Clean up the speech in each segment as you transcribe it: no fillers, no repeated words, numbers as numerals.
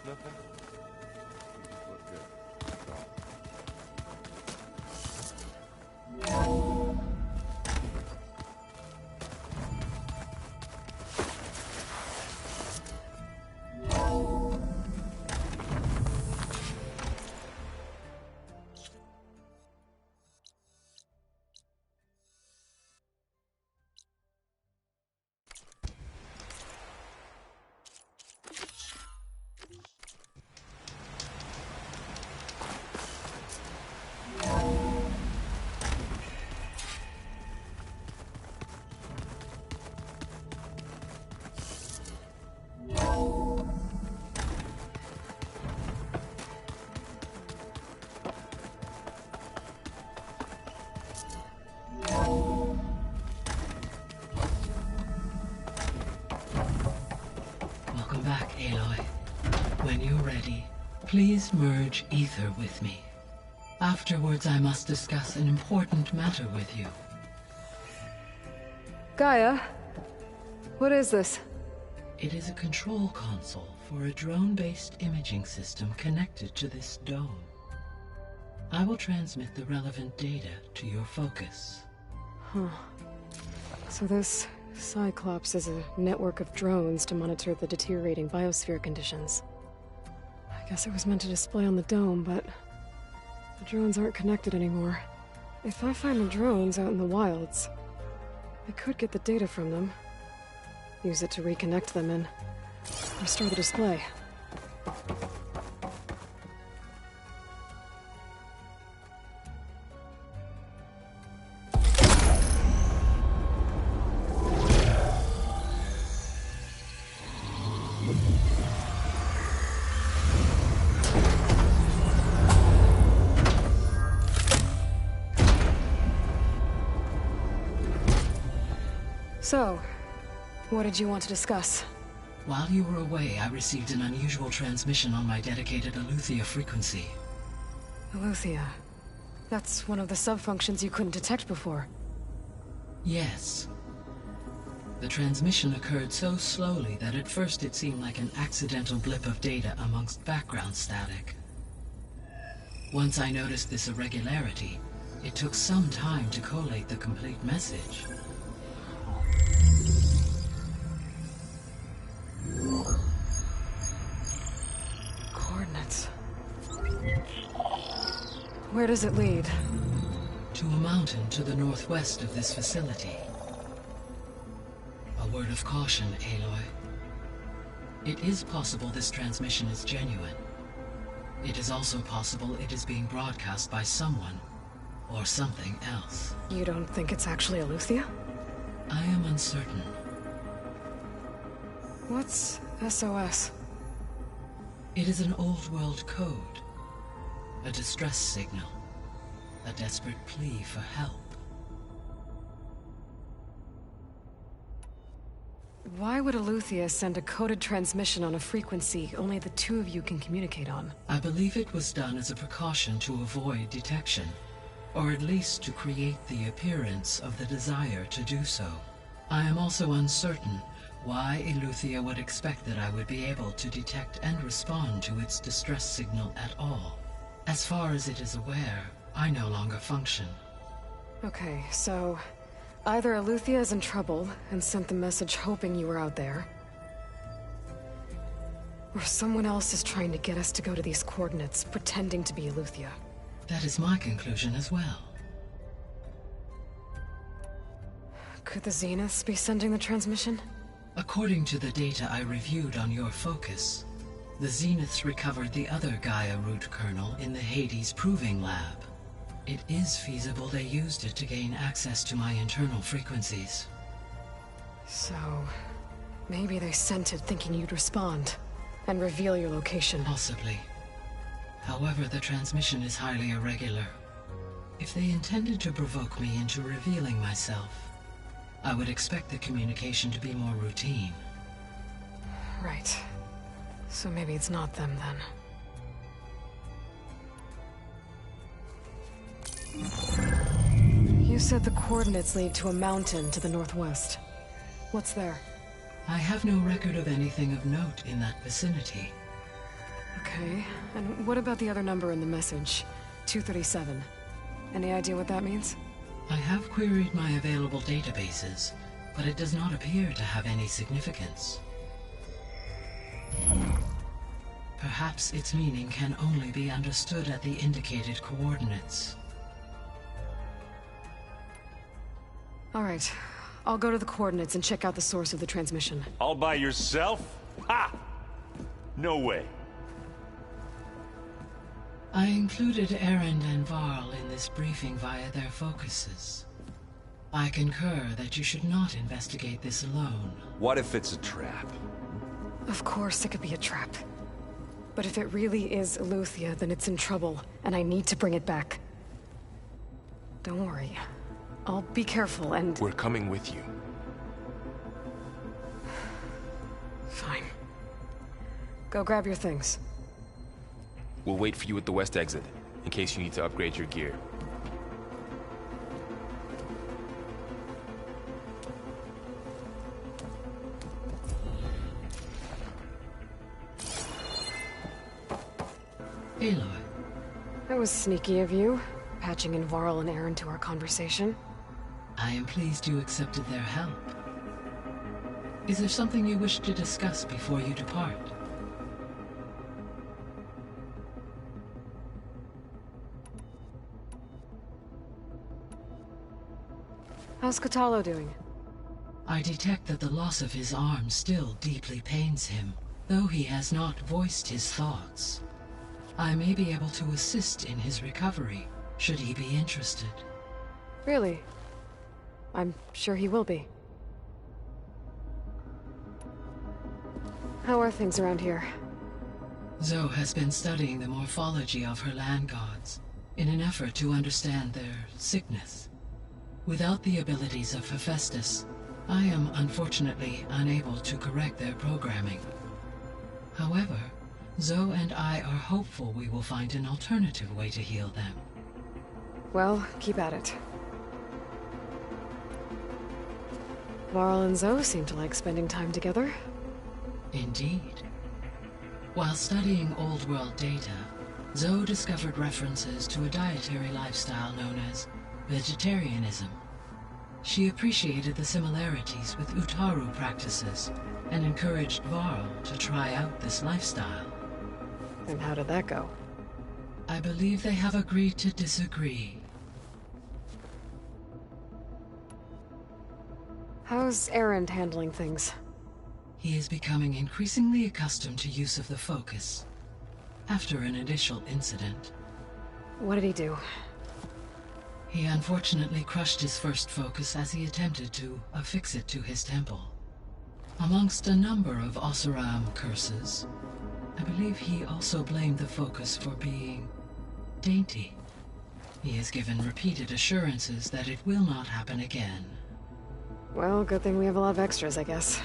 Nothing? Look good. Welcome back, Aloy. When you're ready, please merge ether with me. Afterwards, I must discuss an important matter with you. Gaia, what is this? It is a control console for a drone-based imaging system connected to this dome. I will transmit the relevant data to your focus. Huh. So this Cyclops is a network of drones to monitor the deteriorating biosphere conditions. I guess it was meant to display on the dome, but the drones aren't connected anymore. If I find the drones out in the wilds, I could get the data from them, use it to reconnect them and restore the display. So, what did you want to discuss? While you were away, I received an unusual transmission on my dedicated Aletheia frequency. Aletheia. That's one of the sub-functions you couldn't detect before. Yes. The transmission occurred so slowly that at first it seemed like an accidental blip of data amongst background static. Once I noticed this irregularity, it took some time to collate the complete message. Coordinates. Where does it lead? To a mountain to the northwest of this facility. A word of caution, Aloy. It is possible this transmission is genuine. It is also possible it is being broadcast by someone or something else. You don't think it's actually Aletheia? I am uncertain. What's SOS? It is an old-world code. A distress signal. A desperate plea for help. Why would Aletheia send a coded transmission on a frequency only the two of you can communicate on? I believe it was done as a precaution to avoid detection, or at least to create the appearance of the desire to do so. I am also uncertain why Aletheia would expect that I would be able to detect and respond to its distress signal at all. As far as it is aware, I no longer function. Okay, so either Aletheia is in trouble and sent the message hoping you were out there, or someone else is trying to get us to go to these coordinates, pretending to be Aletheia. That is my conclusion as well. Could the Zeniths be sending the transmission? According to the data I reviewed on your focus, the Zeniths recovered the other Gaia root kernel in the Hades Proving Lab. It is feasible they used it to gain access to my internal frequencies. So, maybe they sent it thinking you'd respond and reveal your location. Possibly. However, the transmission is highly irregular. If they intended to provoke me into revealing myself, I would expect the communication to be more routine. Right. So maybe it's not them then. You said the coordinates lead to a mountain to the northwest. What's there? I have no record of anything of note in that vicinity. Okay, and what about the other number in the message? 237. Any idea what that means? I have queried my available databases, but it does not appear to have any significance. Perhaps its meaning can only be understood at the indicated coordinates. All right, I'll go to the coordinates and check out the source of the transmission. All by yourself? Ha! No way. I included Erend and Varl in this briefing via their focuses. I concur that you should not investigate this alone. What if it's a trap? Of course it could be a trap. But if it really is Eleuthia, then it's in trouble, and I need to bring it back. Don't worry. I'll be careful and... We're coming with you. Fine. Go grab your things. We'll wait for you at the west exit, in case you need to upgrade your gear. Aloy. That was sneaky of you, patching in Varl and Aaron to our conversation. I am pleased you accepted their help. Is there something you wish to discuss before you depart? How's Katalo doing? I detect that the loss of his arm still deeply pains him, though he has not voiced his thoughts. I may be able to assist in his recovery, should he be interested. Really? I'm sure he will be. How are things around here? Zoe has been studying the morphology of her land gods, in an effort to understand their sickness. Without the abilities of Hephaestus, I am unfortunately unable to correct their programming. However, Zoe and I are hopeful we will find an alternative way to heal them. Well, keep at it. Varl and Zoe seem to like spending time together. Indeed. While studying Old World data, Zoe discovered references to a dietary lifestyle known as vegetarianism. She appreciated the similarities with Utaru practices and encouraged Varl to try out this lifestyle. And how did that go? I believe they have agreed to disagree. How's Erend handling things? He is becoming increasingly accustomed to use of the focus. After an initial incident, What did he do? he unfortunately crushed his first focus as he attempted to affix it to his temple. Amongst a number of Oseram curses, I believe he also blamed the focus for being dainty. He has given repeated assurances that it will not happen again. Well, good thing we have a lot of extras, I guess.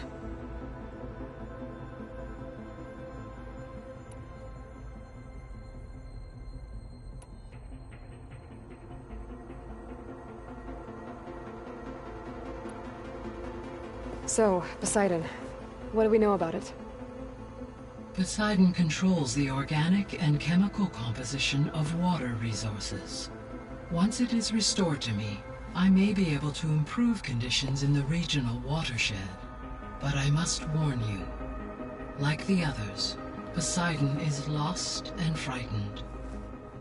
So, Poseidon. What do we know about it? Poseidon controls the organic and chemical composition of water resources. Once it is restored to me, I may be able to improve conditions in the regional watershed. But I must warn you, like the others, Poseidon is lost and frightened.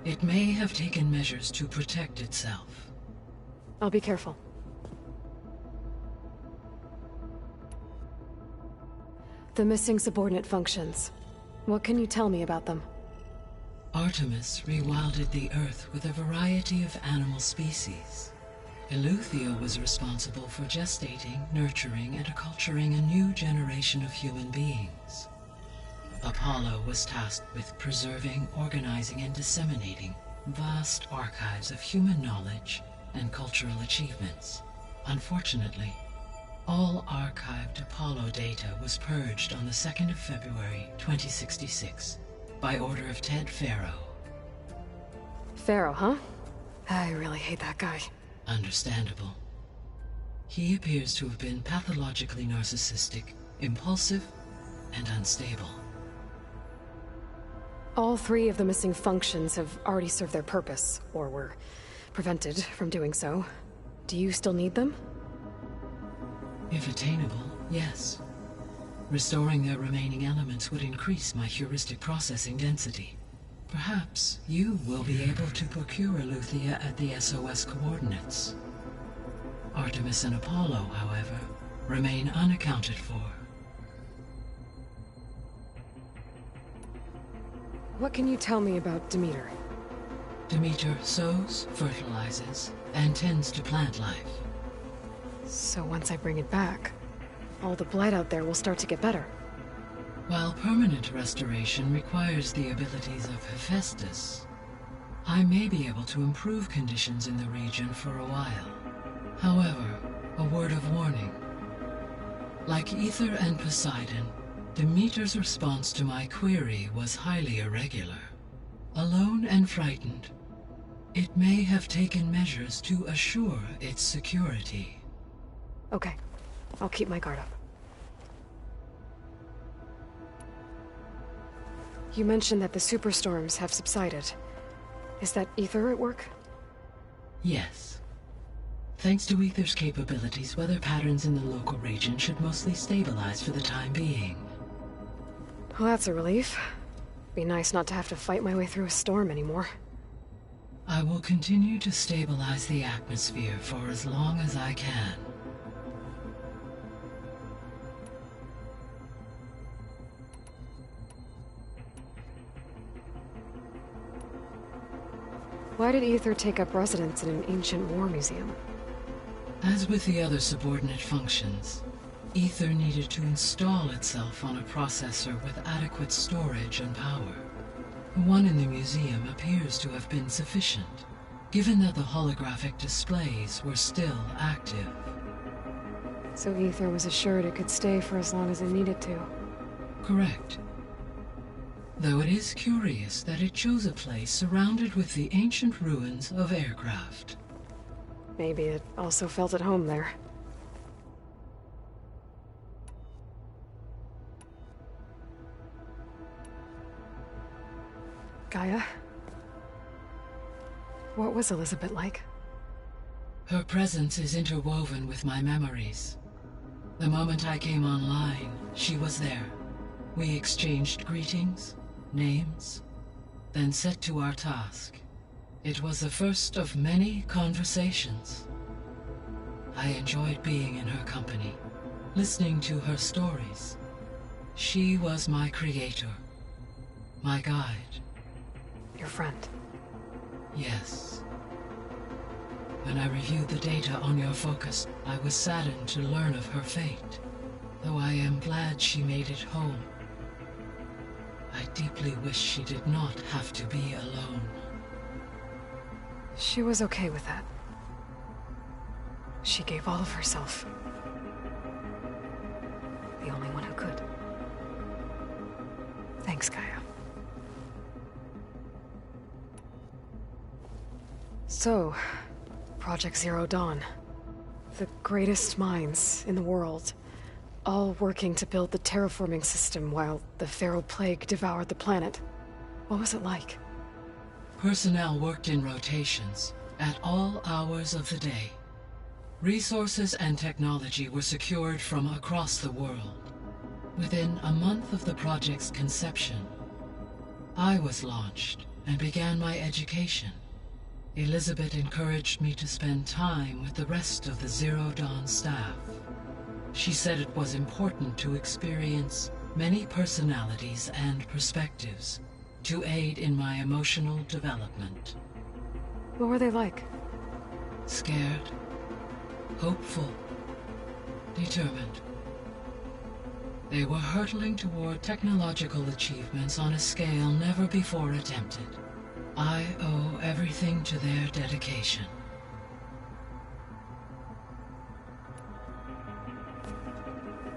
It may have taken measures to protect itself. I'll be careful. The missing subordinate functions. What can you tell me about them? Artemis rewilded the Earth with a variety of animal species. Eleuthia was responsible for gestating, nurturing, and acculturating a new generation of human beings. Apollo was tasked with preserving, organizing, and disseminating vast archives of human knowledge and cultural achievements. Unfortunately, all archived Apollo data was purged on the 2nd of February, 2066, by order of Ted Faro. Pharaoh, huh? I really hate that guy. Understandable. He appears to have been pathologically narcissistic, impulsive, and unstable. All three of the missing functions have already served their purpose, or were prevented from doing so. Do you still need them? If attainable, yes. Restoring their remaining elements would increase my heuristic processing density. Perhaps you will be able to procure Eleuthia at the SOS coordinates. Artemis and Apollo, however, remain unaccounted for. What can you tell me about Demeter? Demeter sows, fertilizes, and tends to plant life. So once I bring it back, all the blight out there will start to get better. While permanent restoration requires the abilities of Hephaestus, I may be able to improve conditions in the region for a while. However, a word of warning. Like Ether and Poseidon, Demeter's response to my query was highly irregular. Alone and frightened, it may have taken measures to assure its security. Okay, I'll keep my guard up. You mentioned that the superstorms have subsided. Is that Ether at work? Yes. Thanks to Ether's capabilities, weather patterns in the local region should mostly stabilize for the time being. Well, that's a relief. Be nice not to have to fight my way through a storm anymore. I will continue to stabilize the atmosphere for as long as I can. Why did Ether take up residence in an ancient war museum? As with the other subordinate functions, Ether needed to install itself on a processor with adequate storage and power. The one in the museum appears to have been sufficient, given that the holographic displays were still active. So Ether was assured it could stay for as long as it needed to. Correct. Though it is curious that it chose a place surrounded with the ancient ruins of aircraft. Maybe it also felt at home there. Gaia? What was Elizabeth like? Her presence is interwoven with my memories. The moment I came online, she was there. We exchanged greetings, names, then set to our task. It was the first of many conversations. I enjoyed being in her company, listening to her stories. She was my creator, my guide. Your friend. Yes. When I reviewed the data on your focus, I was saddened to learn of her fate, though I am glad she made it home. I deeply wish she did not have to be alone. She was okay with that. She gave all of herself. The only one who could. Thanks, Gaia. So, Project Zero Dawn. The greatest minds in the world, all working to build the terraforming system while the Pharaoh Plague devoured the planet. What was it like? Personnel worked in rotations, at all hours of the day. Resources and technology were secured from across the world. Within a month of the project's conception, I was launched and began my education. Elizabeth encouraged me to spend time with the rest of the Zero Dawn staff. She said it was important to experience many personalities and perspectives to aid in my emotional development. What were they like? Scared, hopeful, determined. They were hurtling toward technological achievements on a scale never before attempted. I owe everything to their dedication.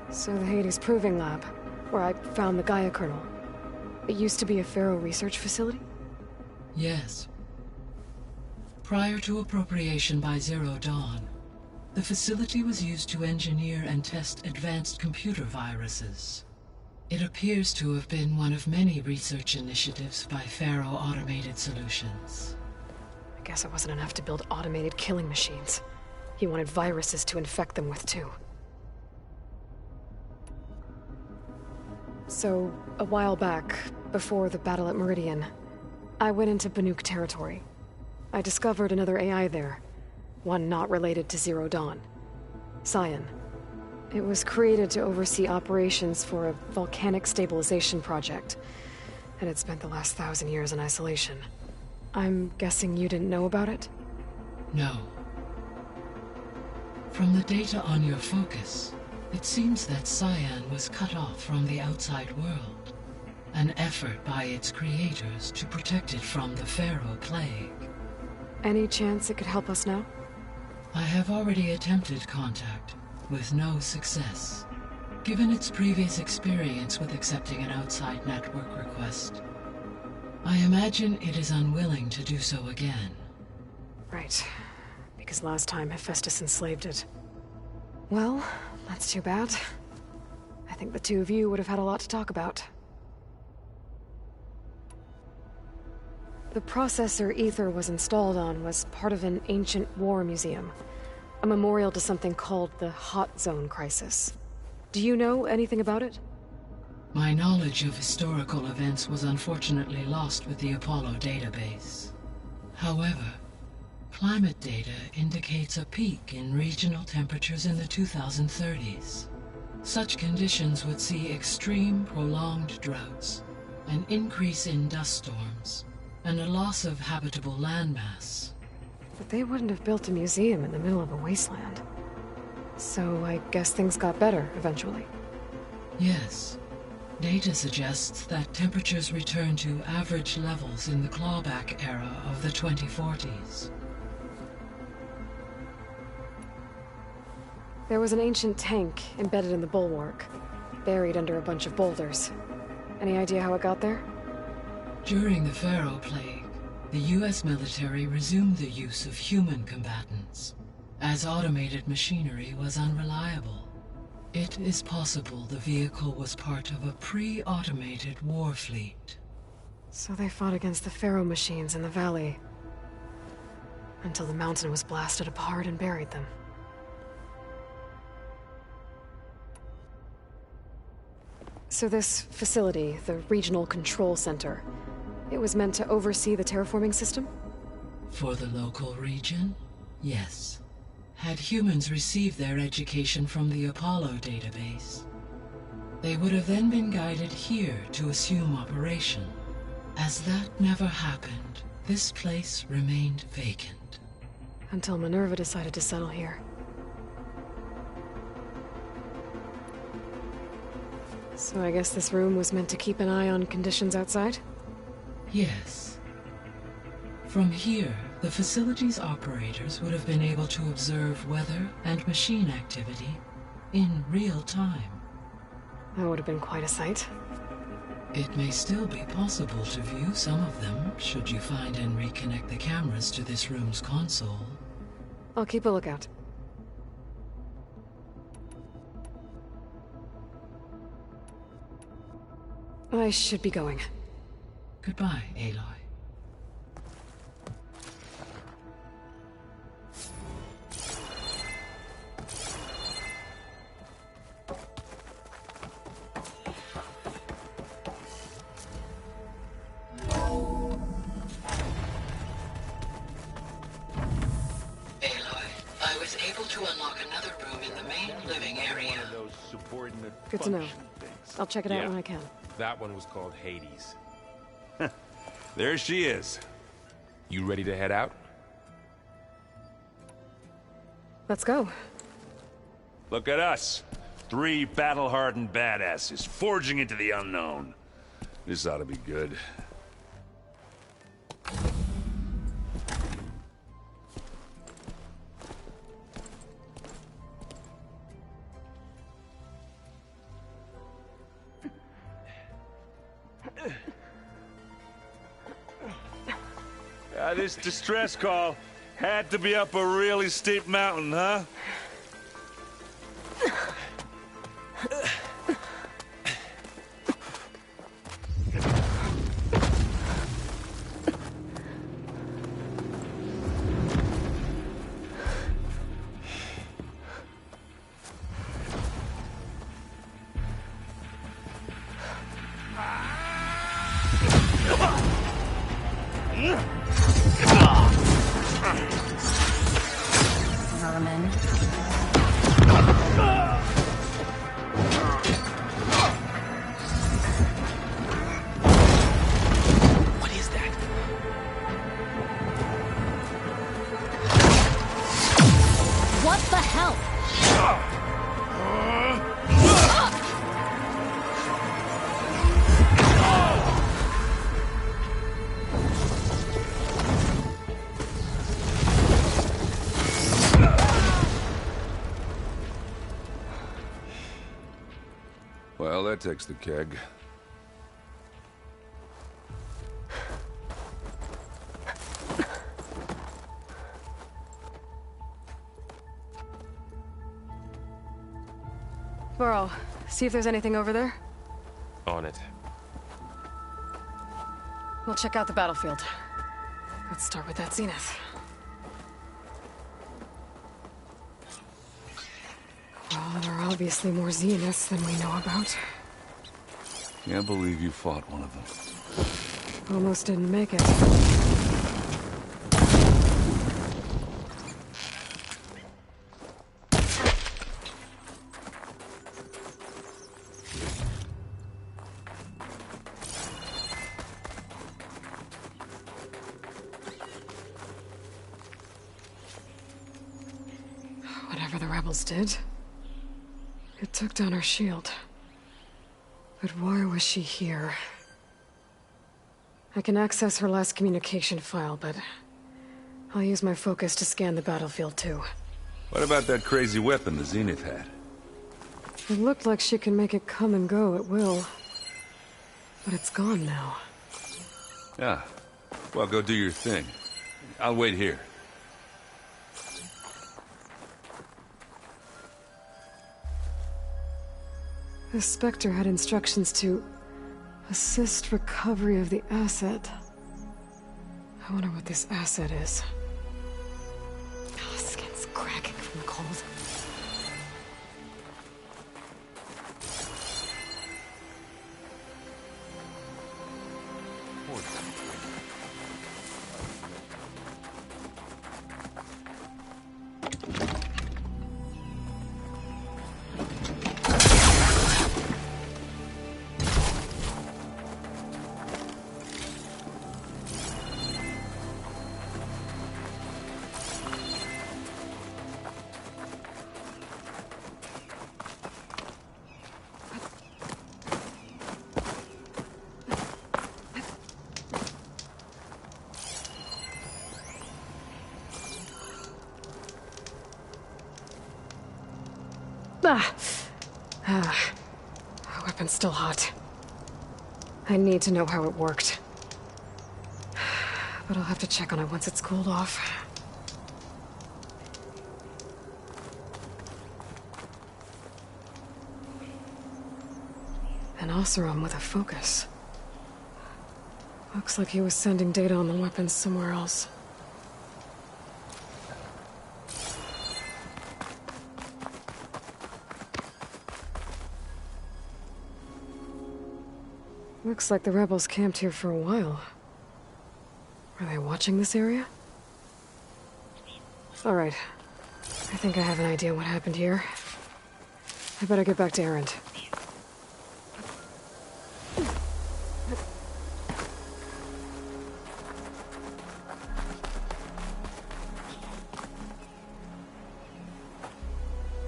So the Hades Proving Lab, where I found the Gaia kernel. It used to be a Pharaoh research facility? Yes. Prior to appropriation by Zero Dawn, the facility was used to engineer and test advanced computer viruses. It appears to have been one of many research initiatives by Faro Automated Solutions. I guess it wasn't enough to build automated killing machines. He wanted viruses to infect them with, too. So, a while back, before the battle at Meridian, I went into Banuk territory. I discovered another AI there, one not related to Zero Dawn. Cyan. It was created to oversee operations for a volcanic stabilization project, and had spent the last 1,000 years in isolation. I'm guessing you didn't know about it? No. From the data on your focus, it seems that Cyan was cut off from the outside world. An effort by its creators to protect it from the Faro plague. Any chance it could help us now? I have already attempted contact, with no success. Given its previous experience with accepting an outside network request, I imagine it is unwilling to do so again. Right. Because last time Hephaestus enslaved it. Well, that's too bad. I think the two of you would have had a lot to talk about. The processor Ether was installed on was part of an ancient war museum. A memorial to something called the Hot Zone Crisis. Do you know anything about it? My knowledge of historical events was unfortunately lost with the Apollo database. However, climate data indicates a peak in regional temperatures in the 2030s. Such conditions would see extreme, prolonged droughts, an increase in dust storms, and a loss of habitable landmass. But they wouldn't have built a museum in the middle of a wasteland. So I guess things got better eventually. Yes. Data suggests that temperatures returned to average levels in the clawback era of the 2040s. There was an ancient tank embedded in the bulwark, buried under a bunch of boulders. Any idea how it got there? During the Faro plague, the US military resumed the use of human combatants, as automated machinery was unreliable. It is possible the vehicle was part of a pre-automated war fleet. So they fought against the Pharaoh machines in the valley, until the mountain was blasted apart and buried them. So this facility, the Regional Control Center, it was meant to oversee the terraforming system? For the local region, yes. Had humans received their education from the Apollo database, they would have then been guided here to assume operation. As that never happened, this place remained vacant. Until Minerva decided to settle here. So I guess this room was meant to keep an eye on conditions outside? Yes. From here, the facility's operators would have been able to observe weather and machine activity in real time. That would have been quite a sight. It may still be possible to view some of them, should you find and reconnect the cameras to this room's console. I'll keep a lookout. I should be going. Goodbye, Aloy. I was able to unlock another room in the main living area. Good to know. I'll check it out when I can. That one was called Hades. There she is. You ready to head out? Let's go. Look at us. 3 battle-hardened badasses forging into the unknown. This ought to be good. This distress call had to be up a really steep mountain, huh? Vermin. What is that? What the hell? Well, that takes the keg. Burrow, see if there's anything over there. On it. We'll check out the battlefield. Let's start with that zenith. Well, there are obviously more zeniths than we know about. Can't believe you fought one of them. Almost didn't make it. Whatever the rebels did, it took down our shield. But why was she here? I can access her last communication file, but I'll use my focus to scan the battlefield too. What about that crazy weapon the Zenith had? It looked like she can make it come and go at will. But it's gone now. Yeah. Well, go do your thing. I'll wait here. The Spectre had instructions to assist recovery of the asset. I wonder what this asset is. Oh, skin's cracking from the cold. Weapon's still hot. I need to know how it worked. But I'll have to check on it once it's cooled off. An Oseram with a focus. Looks like he was sending data on the weapons somewhere else. Looks like the rebels camped here for a while. Are they watching this area? All right. I think I have an idea what happened here. I better get back to Erend.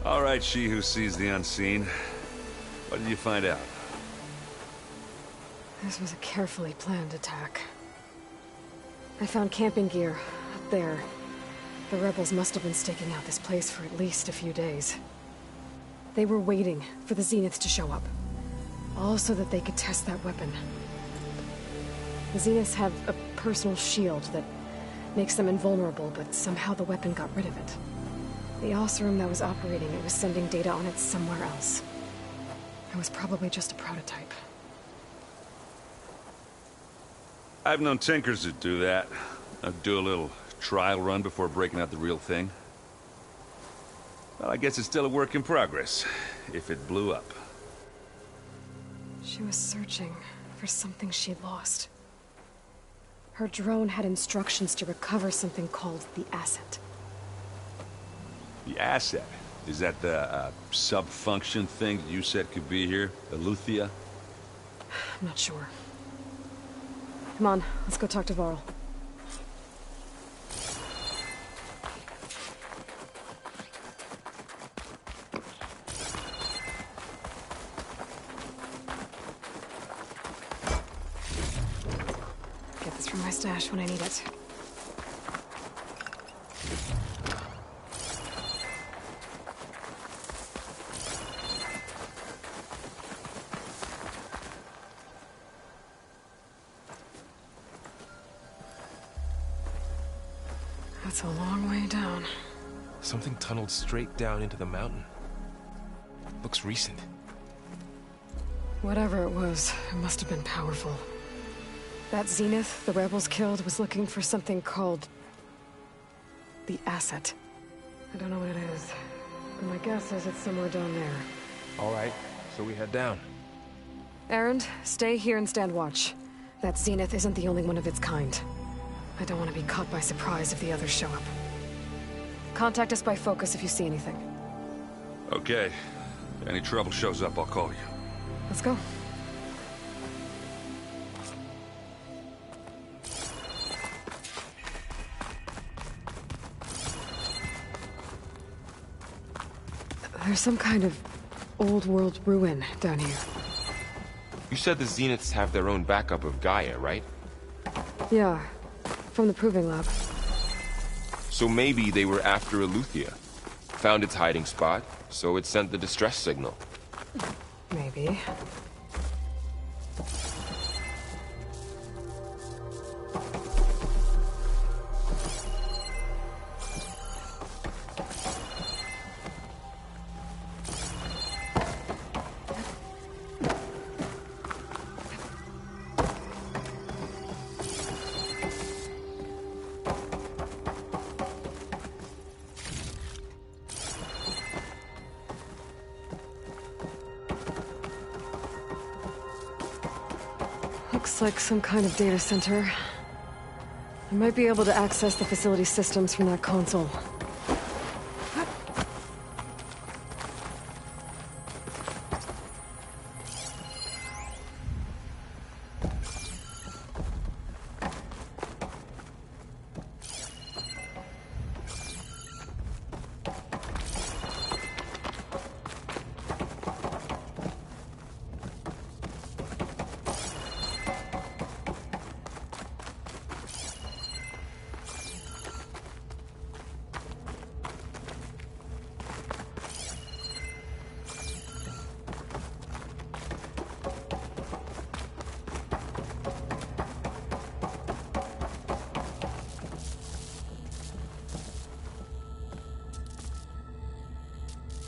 All right, she who sees the unseen. What did you find out? This was a carefully planned attack. I found camping gear up there. The rebels must have been staking out this place for at least a few days. They were waiting for the Zeniths to show up. All so that they could test that weapon. The Zeniths have a personal shield that makes them invulnerable, but somehow the weapon got rid of it. The Oseram that was operating it was sending data on it somewhere else. It was probably just a prototype. I've known tinkers that do that. I'd do a little trial run before breaking out the real thing. Well, I guess it's still a work in progress, if it blew up. She was searching for something she lost. Her drone had instructions to recover something called the asset. The asset? Is that the sub-function thing that you said could be here? Eleuthia? I'm not sure. Come on, let's go talk to Varl. Get this from my stash when I need it. That's a long way down. Something tunneled straight down into the mountain. Looks recent. Whatever it was, it must have been powerful. That Zenith the rebels killed was looking for something called the asset. I don't know what it is, but my guess is it's somewhere down there. All right, so we head down. Erend, stay here and stand watch. That Zenith isn't the only one of its kind. I don't want to be caught by surprise if the others show up. Contact us by focus if you see anything. Okay. If any trouble shows up, I'll call you. Let's go. There's some kind of old world ruin down here. You said the Zeniths have their own backup of Gaia, right? Yeah, from the Proving Lab. So maybe they were after Eleuthia. Found its hiding spot, so it sent the distress signal. Maybe. Looks like some kind of data center. I might be able to access the facility systems from that console.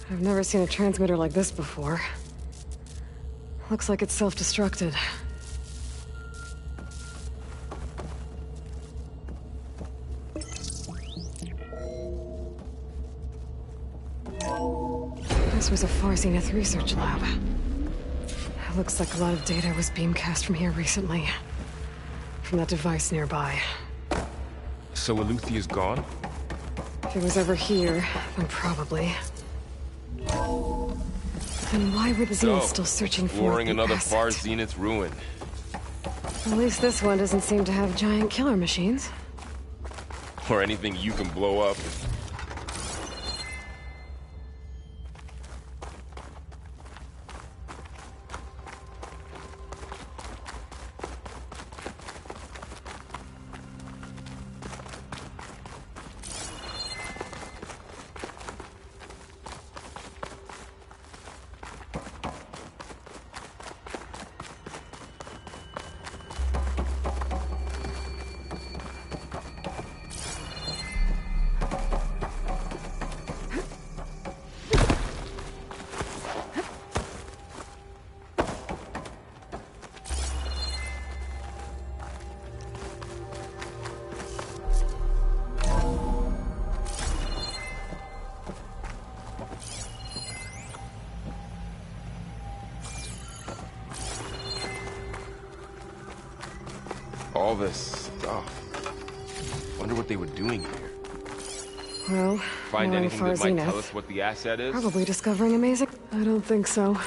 I've never seen a transmitter like this before. Looks like it's self-destructed. This was a Far Zenith research lab. It looks like a lot of data was beamcast from here recently. From that device nearby. So Eleuthia's gone? If it was ever here, then probably. Then why were the Zeniths still searching for exploring the another asset? Far Zenith ruin. At least this one doesn't seem to have giant killer machines. Or anything you can blow up. All this stuff. Wonder what they were doing here. Well, Find knowing anything that might tell Zenith, us what the asset is? probably discovering amazing. I don't think so.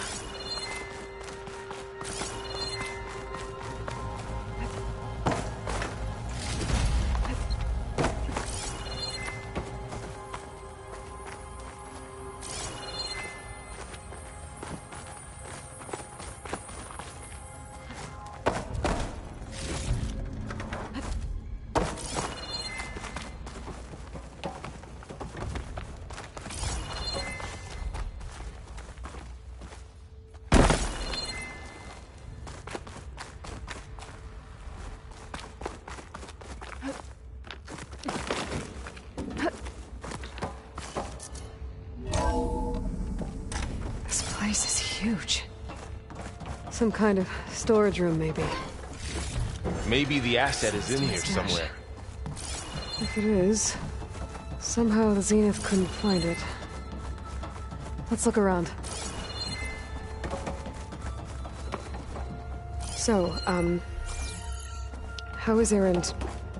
This place is huge. Some kind of storage room, maybe. Maybe the asset is in here Stash. somewhere. If it is, somehow the Zenith couldn't find it. Let's look around. So, how is Erend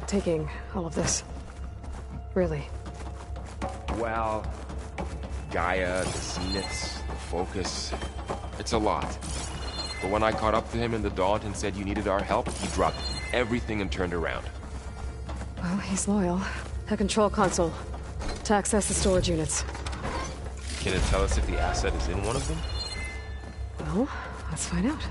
taking all of this? Really? Well, Gaia, the Zeniths, the Focus. It's a lot. But when I caught up to him in the Daunt and said you needed our help, he dropped everything and turned around. Well, he's loyal. A control console. To access the storage units. Can it tell us if the asset is in one of them? Well, let's find out.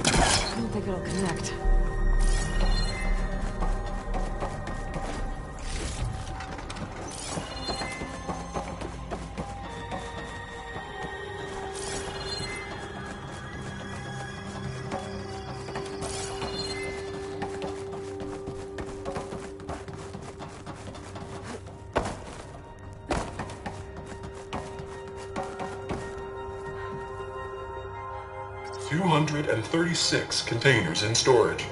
I don't think it'll connect. $236 containers in storage.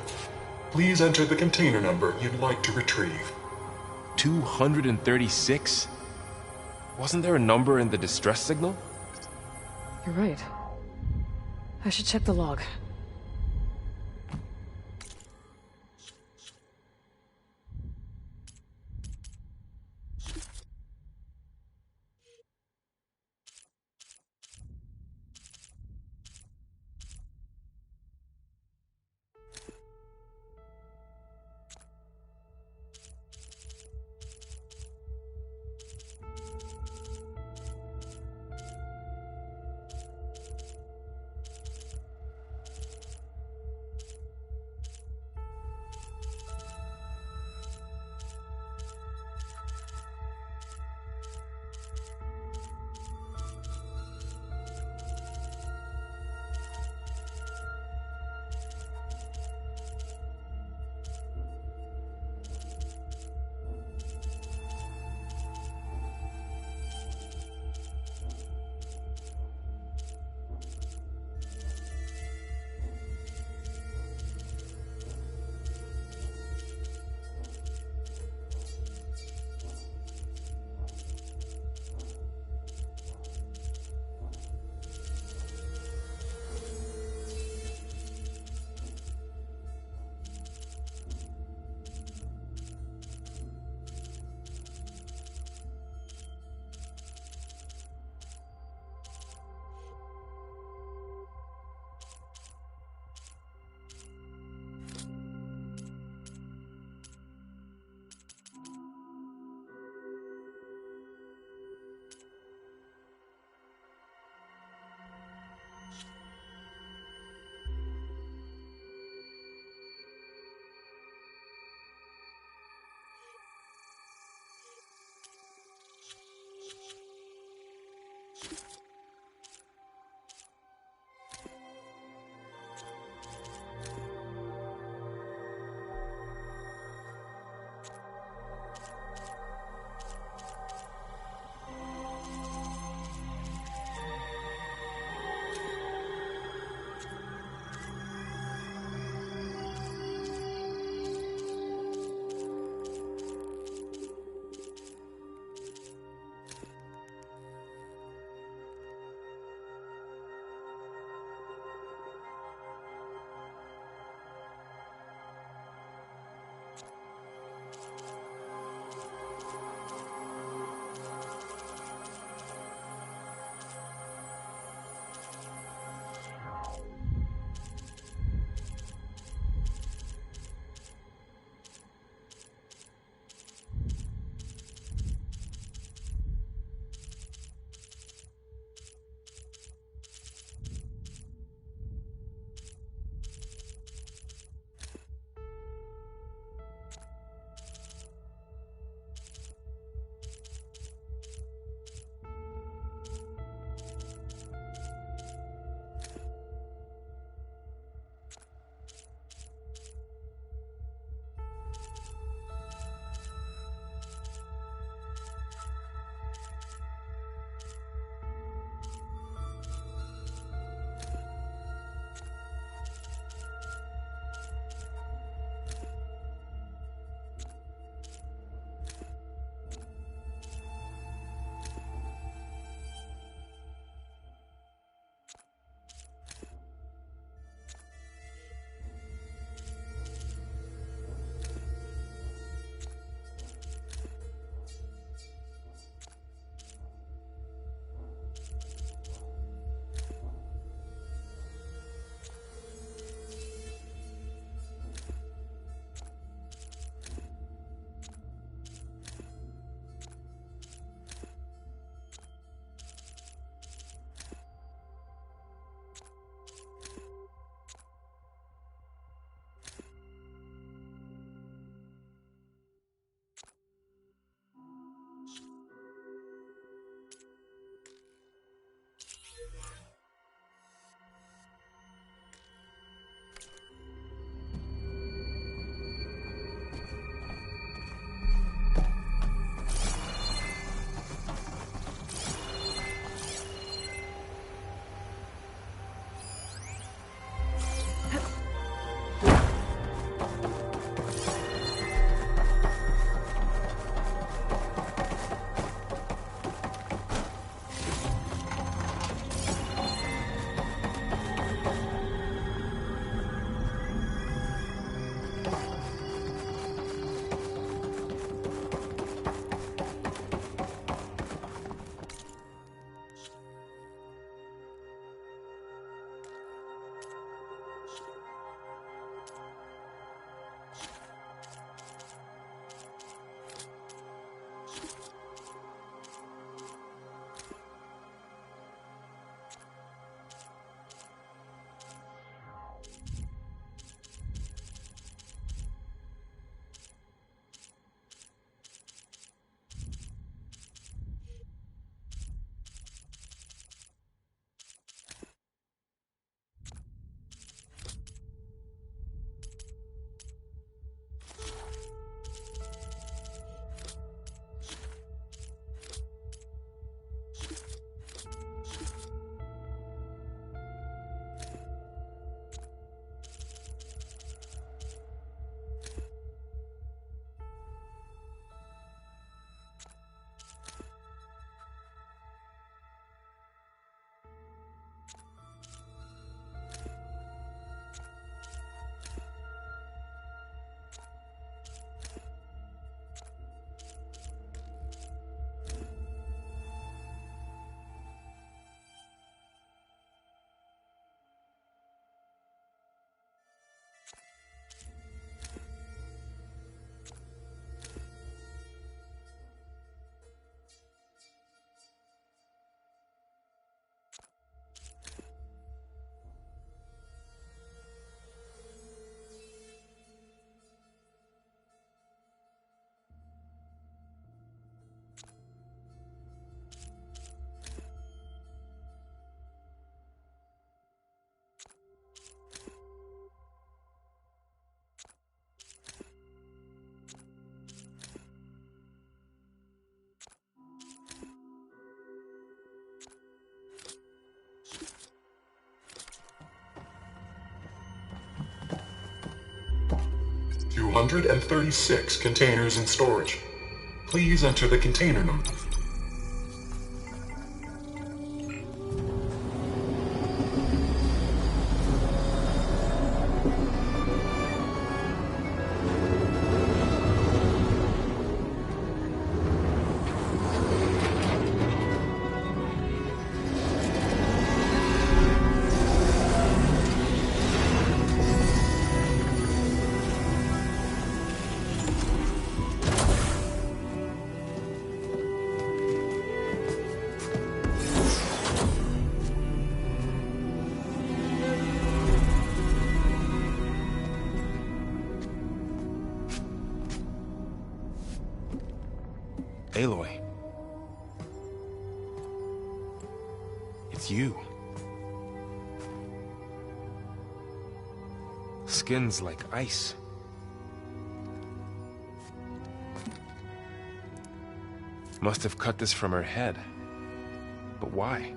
Please enter the container number you'd like to retrieve. 236? Wasn't there a number in the distress signal? You're right. I should check the log. 136 containers in storage. Please enter the container number. Aloy. It's you. Skin's like ice. Must have cut this from her head. But why?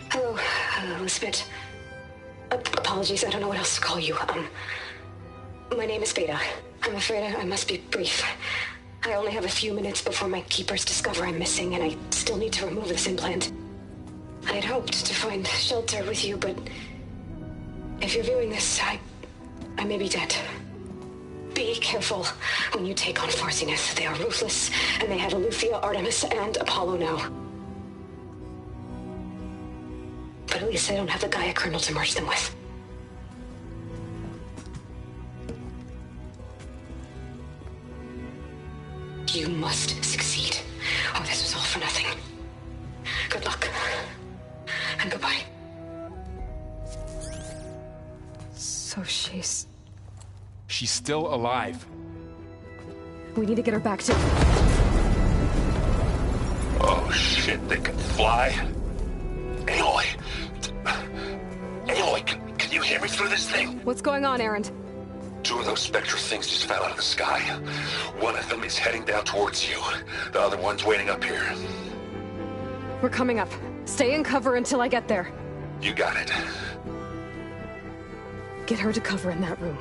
Hello, Elizabeth. Apologies, I don't know what else to call you. My name is Beta. I'm afraid I must be brief. I only have a few minutes before my keepers discover I'm missing, and I still need to remove this implant. I had hoped to find shelter with you, but if you're viewing this, I may be dead. Be careful when you take on Farsiness. They are ruthless, and they have Eleuthia, Artemis, and Apollo now. But at least I don't have the Gaia kernel to merge them with. You must succeed, or this was all for nothing. Good luck. And goodbye. So she's still alive. We need to get her back to... Oh shit, they can fly? Aloy! Aloy, can you hear me through this thing? What's going on, Erend? Two of those Spectre things just fell out of the sky. One of them is heading down towards you. The other one's waiting up here. We're coming up. Stay in cover until I get there. You got it. Get her to cover in that room.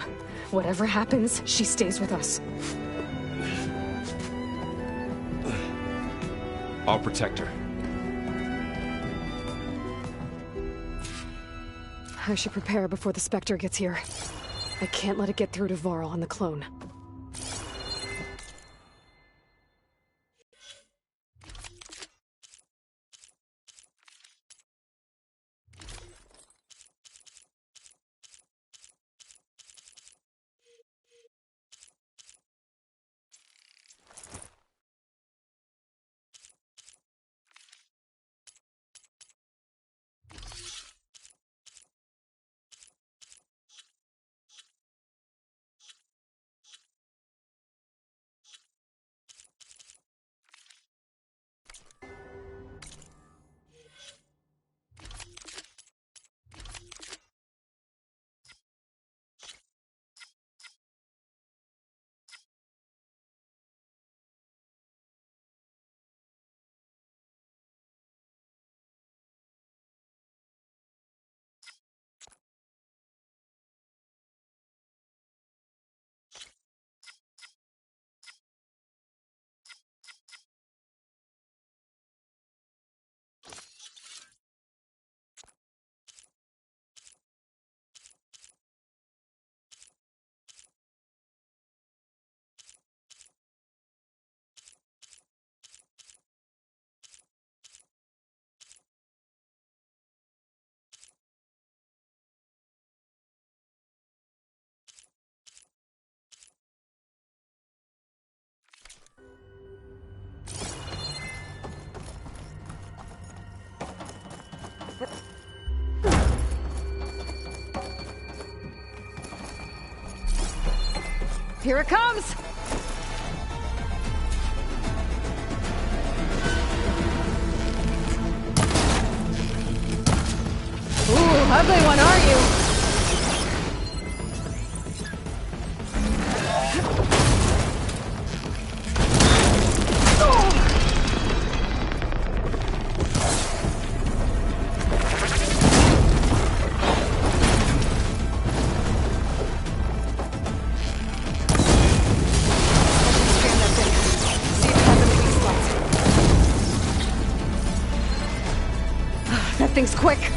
Whatever happens, she stays with us. I'll protect her. I should prepare before the Spectre gets here. I can't let it get through to Varl and the clone. Here it comes! Ooh, ugly one, are you? things quick.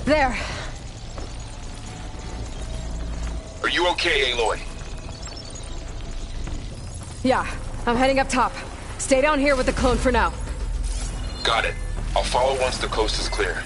There. Are you okay, Aloy? Yeah, I'm heading up top. Stay down here with the clone for now. Got it. I'll follow once the coast is clear.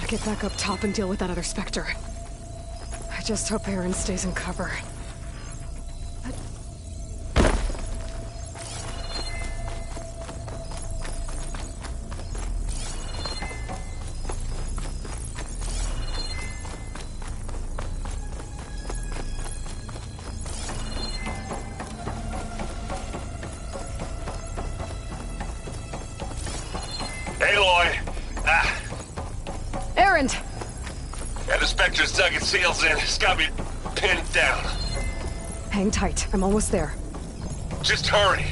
get back up top and deal with that other Spectre. I just hope Aaron stays in cover. Aloy! Aaron! Yeah, the Spectre's dug its seals in. It's got me pinned down. Hang tight. I'm almost there. Just hurry.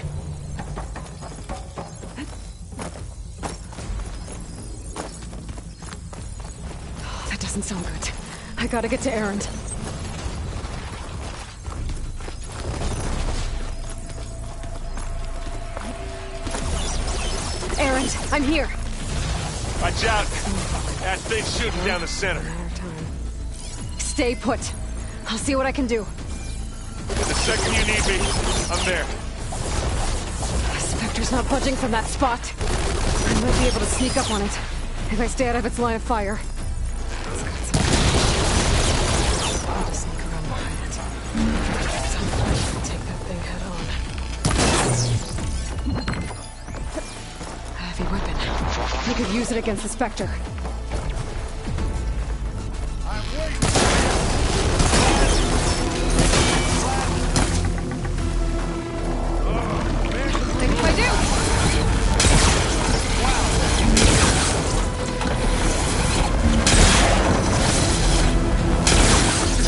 Oh, that doesn't sound good. I gotta get to Aaron. Aaron, I'm here. Watch out! That thing's shooting down the center. Matter of time. Stay put. I'll see what I can do. The second you need me, I'm there. Spectre's not budging from that spot. I might be able to sneak up on it if I stay out of its line of fire. I'll just sneak around behind it. Take that thing head on. A heavy weapon. I could use it against the Spectre. Maybe if I do.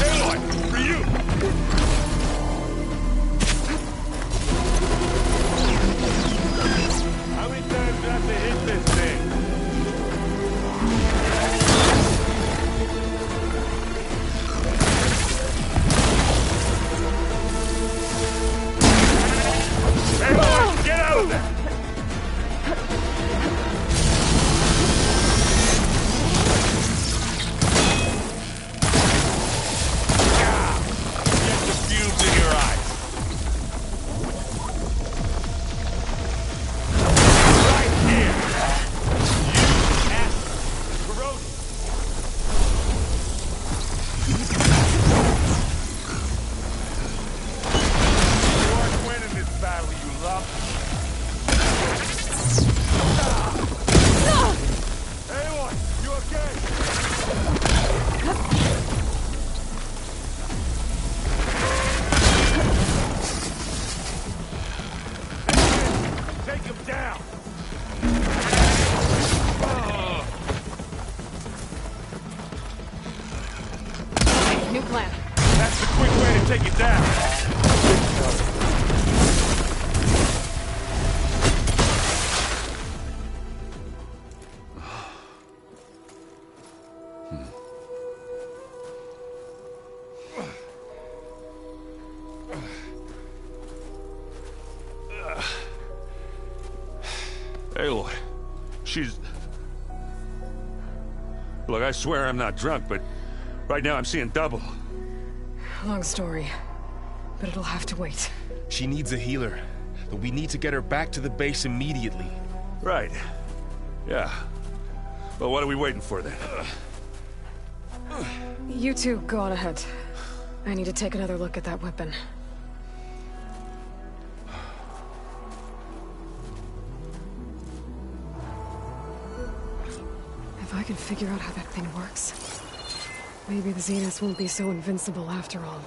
Aloy, for you! How many times do I have to hit this thing? Aloy, get out of there! Get the fumes in your eyes. Right here. You ass corroded. You aren't winning this battle, you love. Aloy, you okay? Take him down! New plan. That's the quick way to take it down. Aloy, she's... Look, I swear I'm not drunk, but right now I'm seeing double. Long story. But it'll have to wait. She needs a healer, but we need to get her back to the base immediately. Right. Yeah. Well, what are we waiting for then? You two, go on ahead. I need to take another look at that weapon. If I can figure out how that thing works, maybe the Zeniths won't be so invincible after all.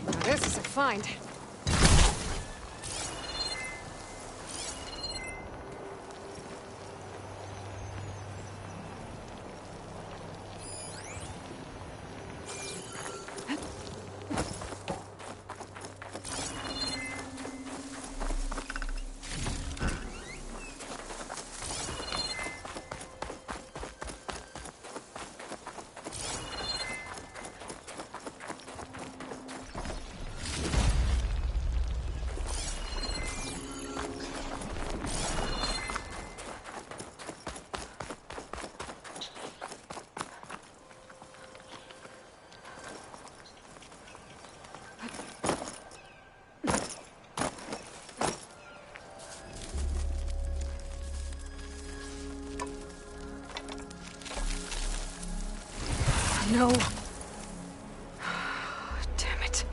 Now this is a find. No. Damn it.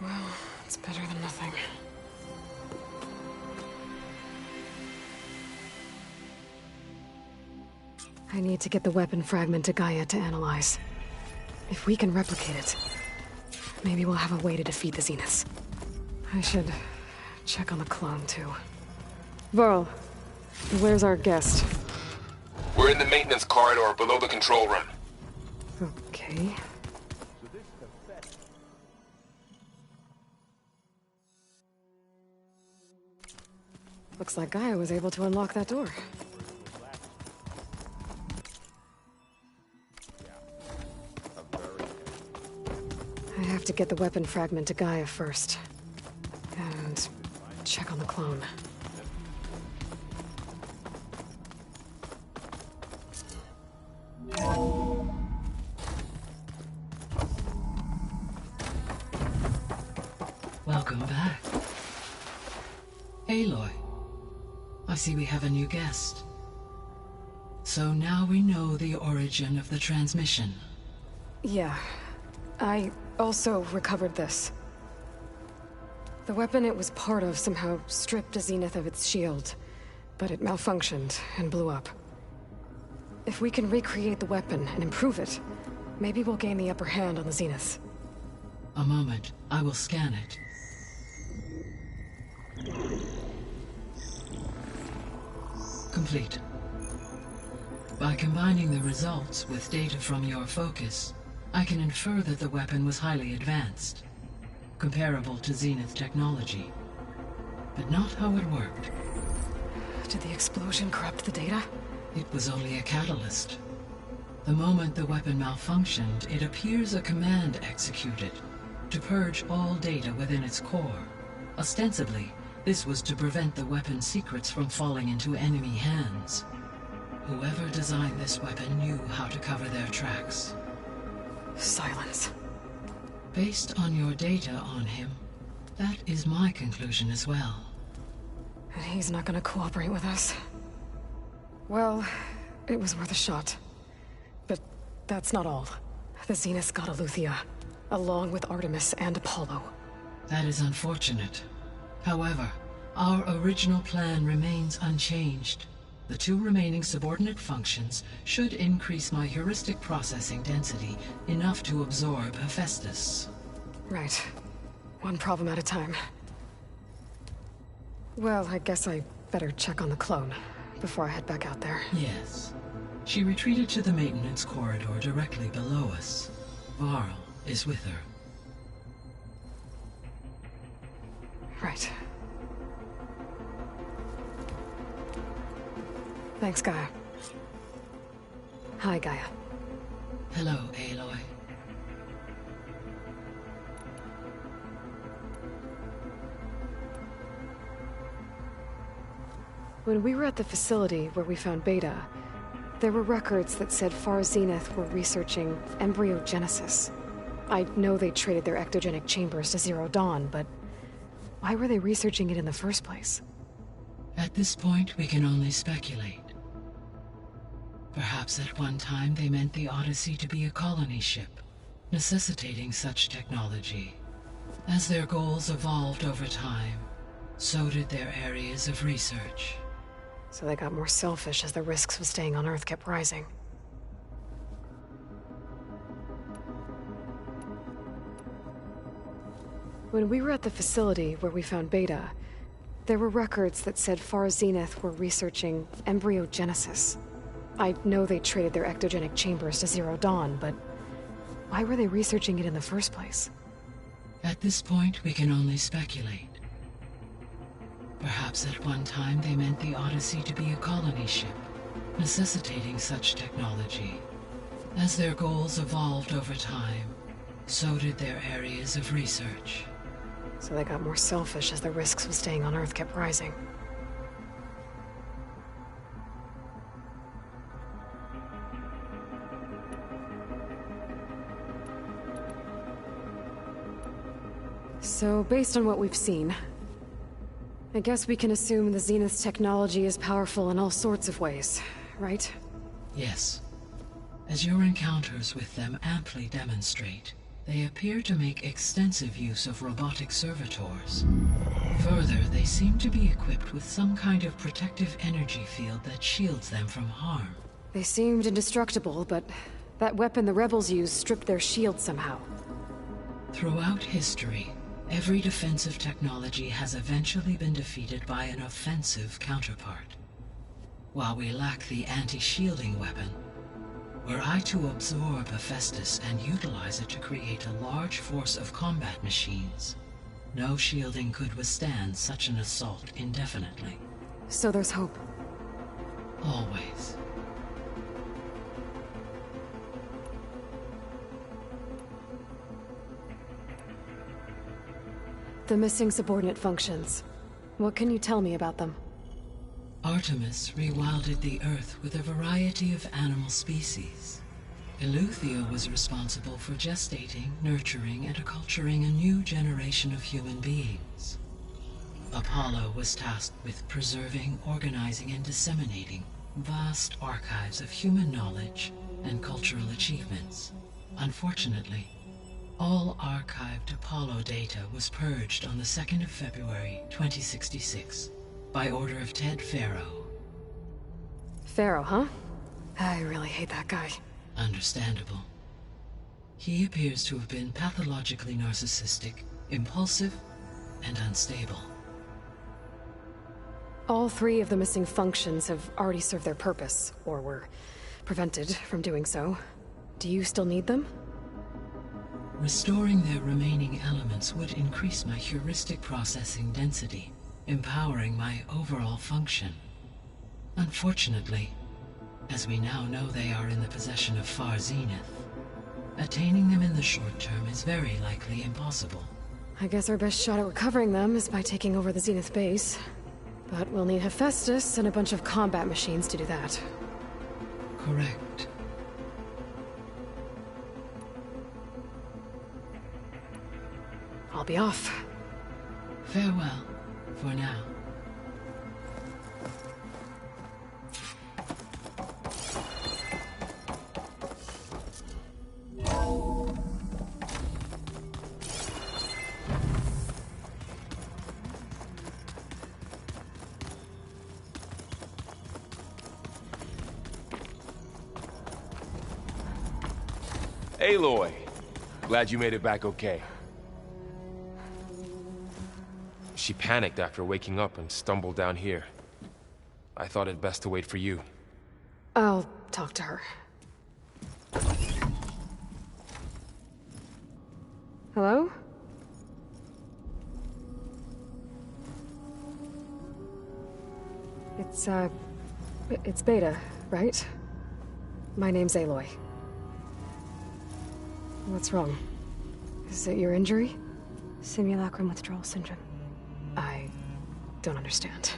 Well, it's better than nothing. I need to get the weapon fragment to Gaia to analyze. If we can replicate it, maybe we'll have a way to defeat the Zeniths. I should check on the clone, too. Varl, where's our guest? We're in the maintenance corridor below the control room. Okay. Looks like Gaia was able to unlock that door. I have to get the weapon fragment to Gaia first. And check on the clone. Welcome back. Aloy. I see we have a new guest. So now we know the origin of the transmission. Yeah. I also recovered this. The weapon it was part of somehow stripped a Zenith of its shield, but it malfunctioned and blew up. If we can recreate the weapon and improve it, maybe we'll gain the upper hand on the Zeniths. A moment. I will scan it. Complete. By combining the results with data from your focus, I can infer that the weapon was highly advanced, comparable to Zenith technology, but not how it worked. Did the explosion corrupt the data? It was only a catalyst. The moment the weapon malfunctioned, it appears a command executed to purge all data within its core. Ostensibly, this was to prevent the weapon's secrets from falling into enemy hands. Whoever designed this weapon knew how to cover their tracks. Silence. Based on your data on him, that is my conclusion as well. And he's not gonna cooperate with us. Well, it was worth a shot. But that's not all. The Zeniths got Eleuthia, along with Artemis and Apollo. That is unfortunate. However, our original plan remains unchanged. The two remaining subordinate functions should increase my heuristic processing density enough to absorb Hephaestus. Right. One problem at a time. Well, I guess I better check on the clone before I head back out there. Yes. She retreated to the maintenance corridor directly below us. Varl is with her. Right. Thanks, Gaia. Hi, Gaia. Hello, Aloy. When we were at the facility where we found Beta, there were records that said Far Zenith were researching embryogenesis. I know they traded their ectogenic chambers to Zero Dawn, but why were they researching it in the first place? At this point, we can only speculate. Perhaps at one time they meant the Odyssey to be a colony ship, necessitating such technology. As their goals evolved over time, so did their areas of research. So they got more selfish as the risks of staying on Earth kept rising. When we were at the facility where we found Beta, there were records that said Far Zenith were researching embryogenesis. I know they traded their ectogenic chambers to Zero Dawn, but why were they researching it in the first place? At this point, we can only speculate. Perhaps at one time they meant the Odyssey to be a colony ship, necessitating such technology. As their goals evolved over time, so did their areas of research. So they got more selfish as the risks of staying on Earth kept rising. So, based on what we've seen, I guess we can assume the Zenith's technology is powerful in all sorts of ways, right? Yes. As your encounters with them amply demonstrate, they appear to make extensive use of robotic servitors. Further, they seem to be equipped with some kind of protective energy field that shields them from harm. They seemed indestructible, but that weapon the rebels used stripped their shield somehow. Throughout history, every defensive technology has eventually been defeated by an offensive counterpart. While we lack the anti-shielding weapon, were I to absorb Hephaestus and utilize it to create a large force of combat machines, no shielding could withstand such an assault indefinitely. So there's hope. Always. The missing subordinate functions. What can you tell me about them? Artemis rewilded the Earth with a variety of animal species. Eleuthia was responsible for gestating, nurturing, and acculturating a new generation of human beings. Apollo was tasked with preserving, organizing, and disseminating vast archives of human knowledge and cultural achievements. Unfortunately, all archived Apollo data was purged on the 2nd of February, 2066, by order of Ted Farrow. Pharaoh, huh? I really hate that guy. Understandable. He appears to have been pathologically narcissistic, impulsive, and unstable. All 3 of the missing functions have already served their purpose, or were prevented from doing so. Do you still need them? Restoring their remaining elements would increase my heuristic processing density, empowering my overall function. Unfortunately, as we now know they are in the possession of Far Zenith, attaining them in the short term is very likely impossible. I guess our best shot at recovering them is by taking over the Zenith base. But we'll need Hephaestus and a bunch of combat machines to do that. Correct. I'll be off. Farewell, for now. Aloy, glad you made it back okay. She panicked after waking up and stumbled down here. I thought it best to wait for you. I'll talk to her. Hello? It's Beta, right? My name's Aloy. What's wrong? Is it your injury? Simulacrum withdrawal syndrome. I don't understand.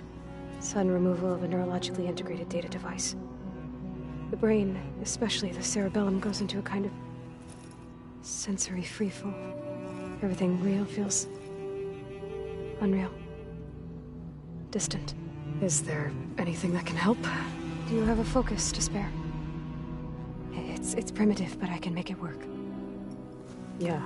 Sudden removal of a neurologically integrated data device. The brain, especially the cerebellum, goes into a kind of sensory freefall. Everything real feels unreal. Distant. Is there anything that can help? Do you have a focus to spare? It's primitive, but I can make it work. Yeah.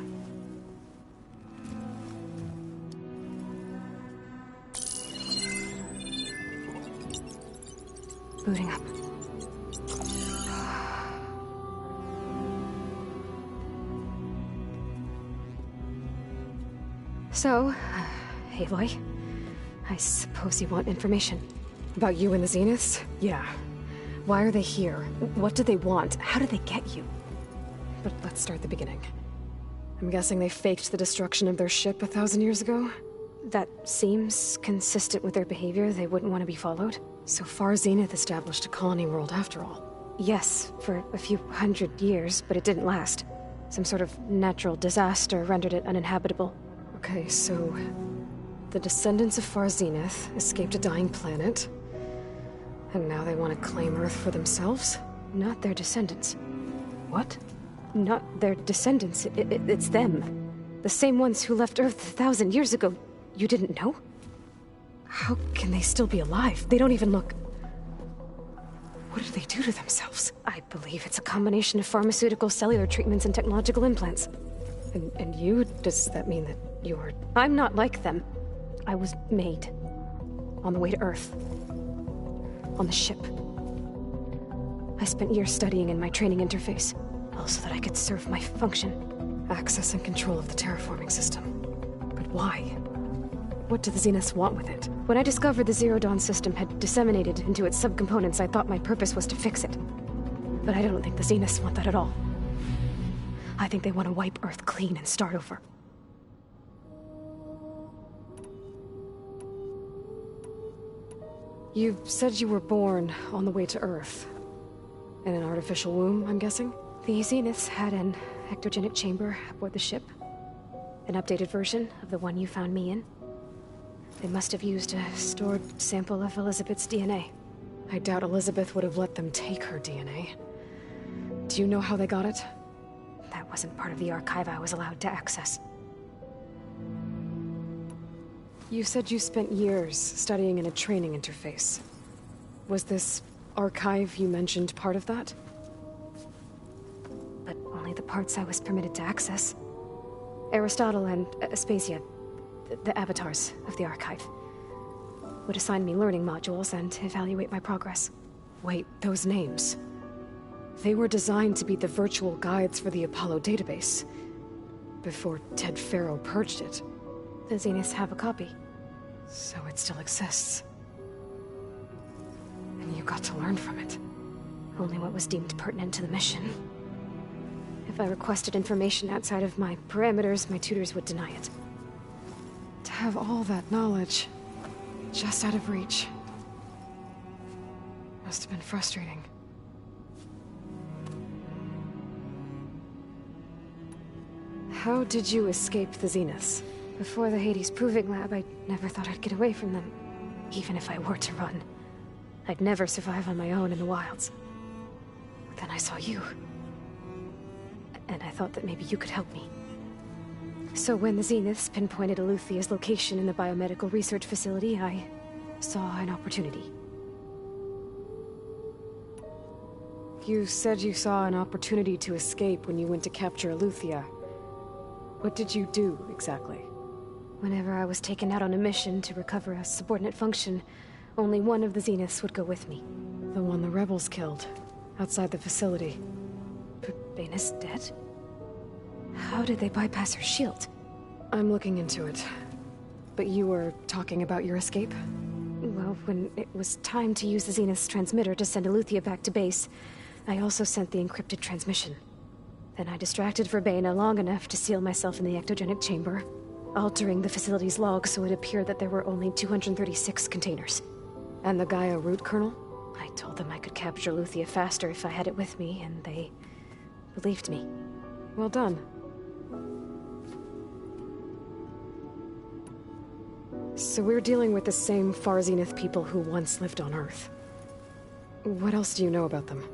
Booting up. So, Aloy, I suppose you want information. About you and the Zeniths? Yeah. Why are they here? What do they want? How did they get you? But let's start at the beginning. I'm guessing they faked the destruction of their ship 1,000 years ago? That seems consistent with their behavior. They wouldn't want to be followed. So Far Zenith established a colony world after all. Yes, for a few hundred years, but it didn't last. Some sort of natural disaster rendered it uninhabitable. Okay, so the descendants of Far Zenith escaped a dying planet, and now they want to claim Earth for themselves? Not their descendants. What? Not their descendants. It's them. The same ones who left Earth 1,000 years ago. You didn't know? How can they still be alive? They don't even look... What did they do to themselves? I believe it's a combination of pharmaceutical, cellular treatments, and technological implants. And you? Does that mean that you're... I'm not like them. I was made. On the way to Earth. On the ship. I spent years studying in my training interface, all so that I could serve my function. Access and control of the terraforming system. But why? What do the Zeniths want with it? When I discovered the Zero Dawn system had disseminated into its subcomponents, I thought my purpose was to fix it. But I don't think the Zeniths want that at all. I think they want to wipe Earth clean and start over. You said you were born on the way to Earth. In an artificial womb, I'm guessing? The Zeniths had an ectogenic chamber aboard the ship. An updated version of the one you found me in. They must have used a stored sample of Elizabeth's DNA. I doubt Elizabeth would have let them take her DNA. Do you know how they got it? That wasn't part of the archive I was allowed to access. You said you spent years studying in a training interface. Was this archive you mentioned part of that? But only the parts I was permitted to access. Aristotle and Aspasia, the avatars of the archive, would assign me learning modules and evaluate my progress. Wait, those names... They were designed to be the virtual guides for the Apollo database, before Ted Faro purged it. The Zeniths have a copy. So it still exists. And you got to learn from it. Only what was deemed pertinent to the mission. If I requested information outside of my parameters, my tutors would deny it. To have all that knowledge, just out of reach. Must have been frustrating. How did you escape the Zeniths? Before the Hades Proving Lab, I never thought I'd get away from them. Even if I were to run. I'd never survive on my own in the wilds. Then I saw you. And I thought that maybe you could help me. So when the Zeniths pinpointed Eluthia's location in the biomedical research facility, I saw an opportunity. You said you saw an opportunity to escape when you went to capture Eluthia. What did you do, exactly? Whenever I was taken out on a mission to recover a subordinate function, only one of the Zeniths would go with me. The one the rebels killed, outside the facility. But Baina's dead? How did they bypass her shield? I'm looking into it. But you were talking about your escape? Well, when it was time to use the Zenith's transmitter to send Eluthia back to base, I also sent the encrypted transmission. Then I distracted Verbena long enough to seal myself in the ectogenic chamber, altering the facility's log so it appeared that there were only 236 containers. And the Gaia root kernel? I told them I could capture Eluthia faster if I had it with me, and they believed me. Well done. So we're dealing with the same Far Zenith people who once lived on Earth. What else do you know about them?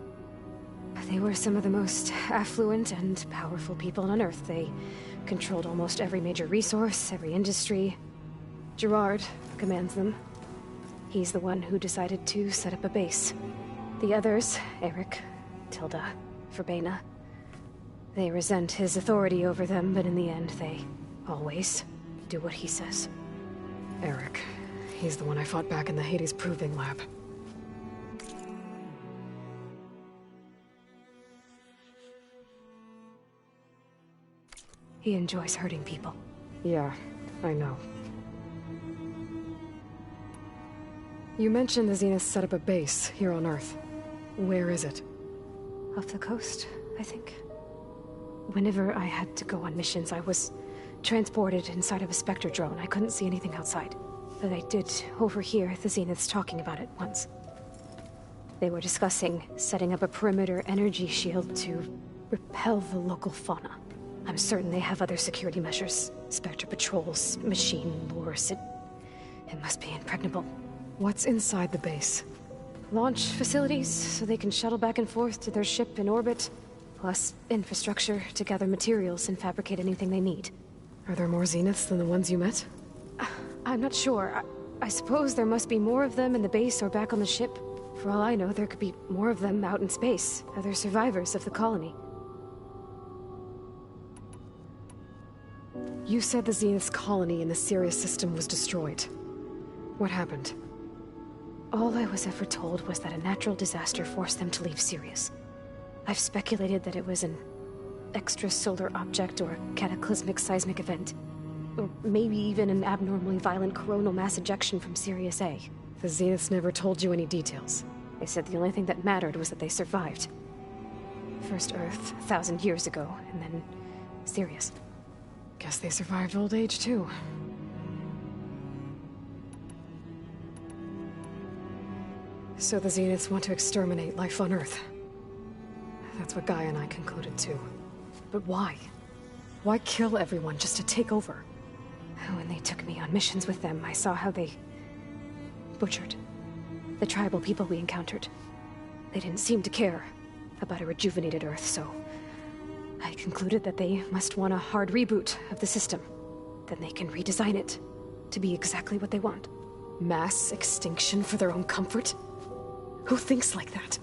They were some of the most affluent and powerful people on Earth. They controlled almost every major resource, every industry. Gerard commands them. He's the one who decided to set up a base. The others, Eric, Tilda, Verbena, they resent his authority over them, but in the end, they always do what he says. Eric. He's the one I fought back in the Hades Proving Lab. He enjoys hurting people. Yeah, I know. You mentioned the Zeniths set up a base here on Earth. Where is it? Off the coast, I think. Whenever I had to go on missions, I was transported inside of a Spectre drone. I couldn't see anything outside. But I did overhear the Zeniths talking about it once. They were discussing setting up a perimeter energy shield to repel the local fauna. I'm certain they have other security measures. Spectre patrols, machine lures. It must be impregnable. What's inside the base? Launch facilities, so they can shuttle back and forth to their ship in orbit. Plus infrastructure to gather materials and fabricate anything they need. Are there more Zeniths than the ones you met? I'm not sure. I suppose there must be more of them in the base or back on the ship. For all I know, there could be more of them out in space, other survivors of the colony. You said the Zenith's colony in the Sirius system was destroyed. What happened? All I was ever told was that a natural disaster forced them to leave Sirius. I've speculated that it was an extrasolar object or a cataclysmic seismic event. Or maybe even an abnormally violent coronal mass ejection from Sirius A. The Zeniths never told you any details. They said the only thing that mattered was that they survived. First Earth, 1,000 years ago, and then Sirius. Guess they survived old age, too. So the Zeniths want to exterminate life on Earth. That's what Gaia and I concluded, too. But why? Why kill everyone just to take over? When they took me on missions with them, I saw how they butchered the tribal people we encountered. They didn't seem to care about a rejuvenated Earth, so I concluded that they must want a hard reboot of the system. Then they can redesign it to be exactly what they want. Mass extinction for their own comfort? Who thinks like that?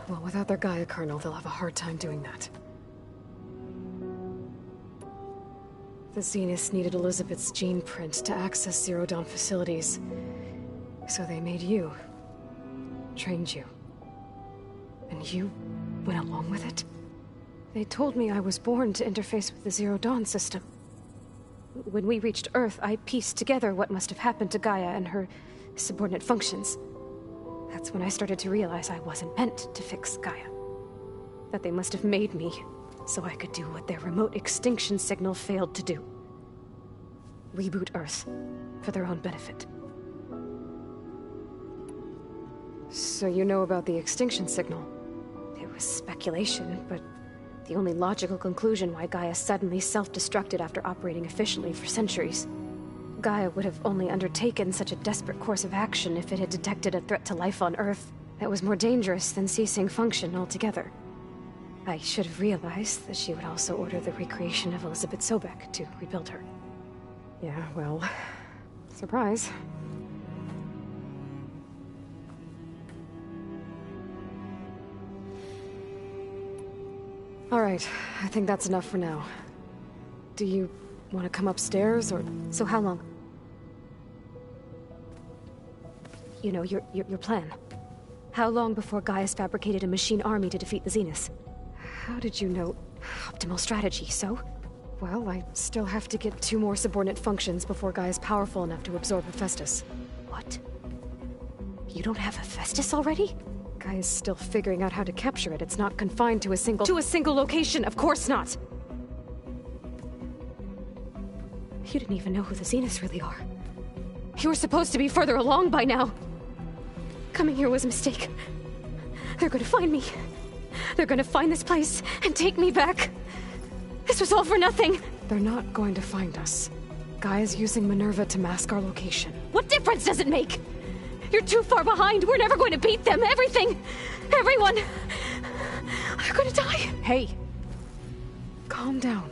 Well, without their Gaia kernel, they'll have a hard time doing that. The Zeniths needed Elizabeth's gene print to access Zero Dawn facilities. So they made you. Trained you. And you went along with it? They told me I was born to interface with the Zero Dawn system. When we reached Earth, I pieced together what must have happened to Gaia and her subordinate functions. That's when I started to realize I wasn't meant to fix Gaia. That they must have made me so I could do what their remote extinction signal failed to do. Reboot Earth, for their own benefit. So you know about the extinction signal? It was speculation, but the only logical conclusion why Gaia suddenly self-destructed after operating efficiently for centuries. Gaia would have only undertaken such a desperate course of action if it had detected a threat to life on Earth that was more dangerous than ceasing function altogether. I should have realized that she would also order the recreation of Elizabeth Sobek to rebuild her. Yeah, well, surprise. All right, I think that's enough for now. Do you want to come upstairs, or... So how long? You know, your plan. How long before Gaia's fabricated a machine army to defeat the Zeniths? How did you know? Optimal strategy, so? Well, I still have to get 2 more subordinate functions before Gaia's powerful enough to absorb Hephaestus. What? You don't have Hephaestus already? Gaia's still figuring out how to capture it. It's not confined to a single... To a single location, of course not! You didn't even know who the Zeniths really are. You were supposed to be further along by now! Coming here was a mistake. They're gonna find me. They're gonna find this place and take me back. This was all for nothing. They're not going to find us. Gaia's using Minerva to mask our location. What difference does it make? You're too far behind. We're never going to beat them. Everything, everyone, are going to die. Hey, calm down.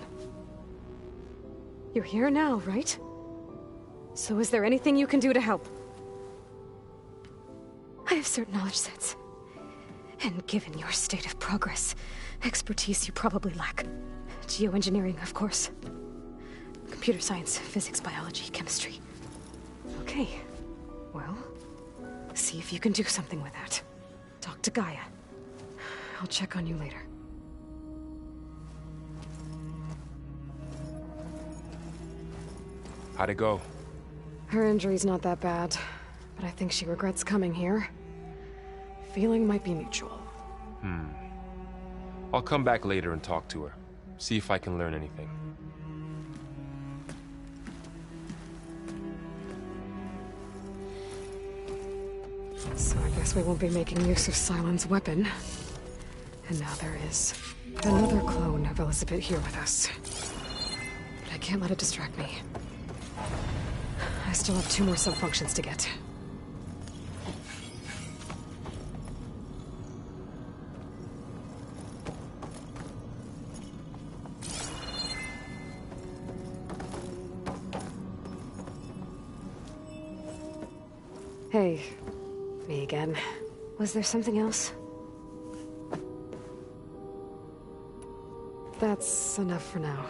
You're here now, right? So is there anything you can do to help? I have certain knowledge sets. And given your state of progress, expertise you probably lack. Geoengineering, of course. Computer science, physics, biology, chemistry. Okay. Well, see if you can do something with that. Talk to Gaia. I'll check on you later. How'd it go? Her injury's not that bad, but I think she regrets coming here. Feeling might be mutual. I'll come back later and talk to her. See if I can learn anything. So I guess we won't be making use of Sylens' weapon. And now there is another clone of Elizabeth here with us. But I can't let it distract me. I still have 2 more sub-functions to get. Hey, me again. Was there something else? That's enough for now.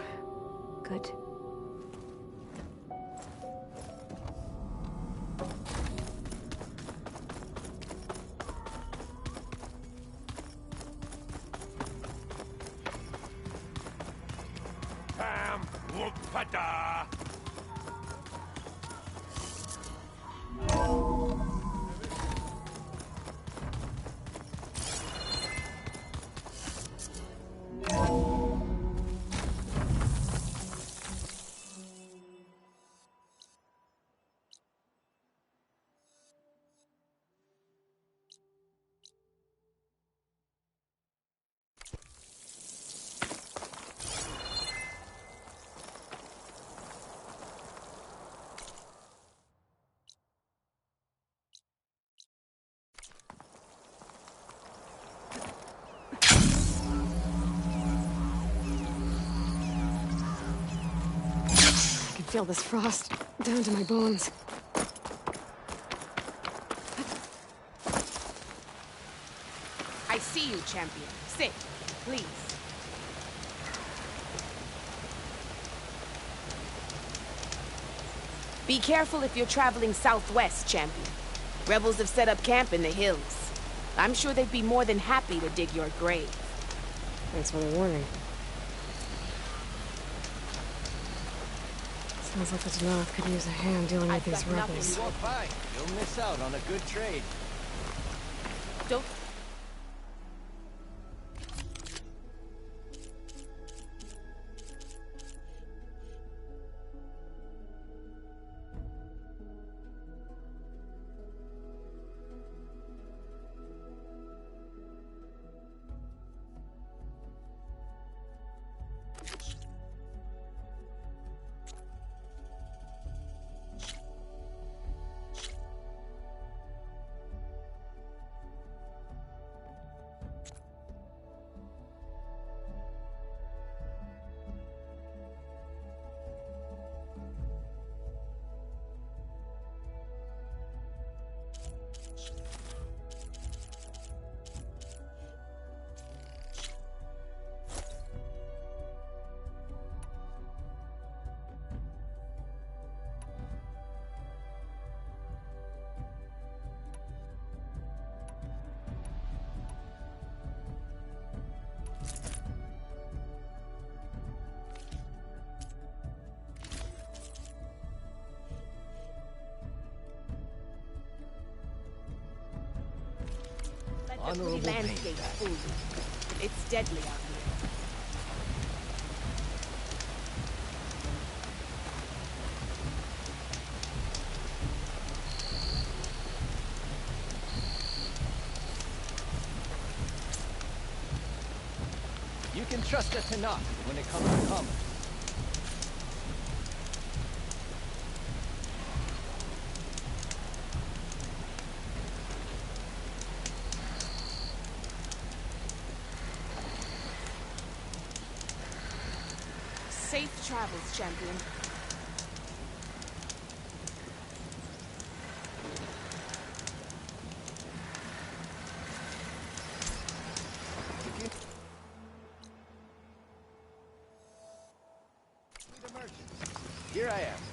Good. Pam, whoop-a-da. I can feel this frost down to my bones. I see you, champion. Sit, please. Be careful if you're traveling southwest, champion. Rebels have set up camp in the hills. I'm sure they'd be more than happy to dig your grave. Thanks for the warning. Sounds like the North could use a hand dealing with these rebels. By. You'll miss out on a good trade. Don't... Let the pretty landscape fool you. It's deadly out here. You can trust a Tanakh when it comes to combat. Safe travels, champion. Here I am.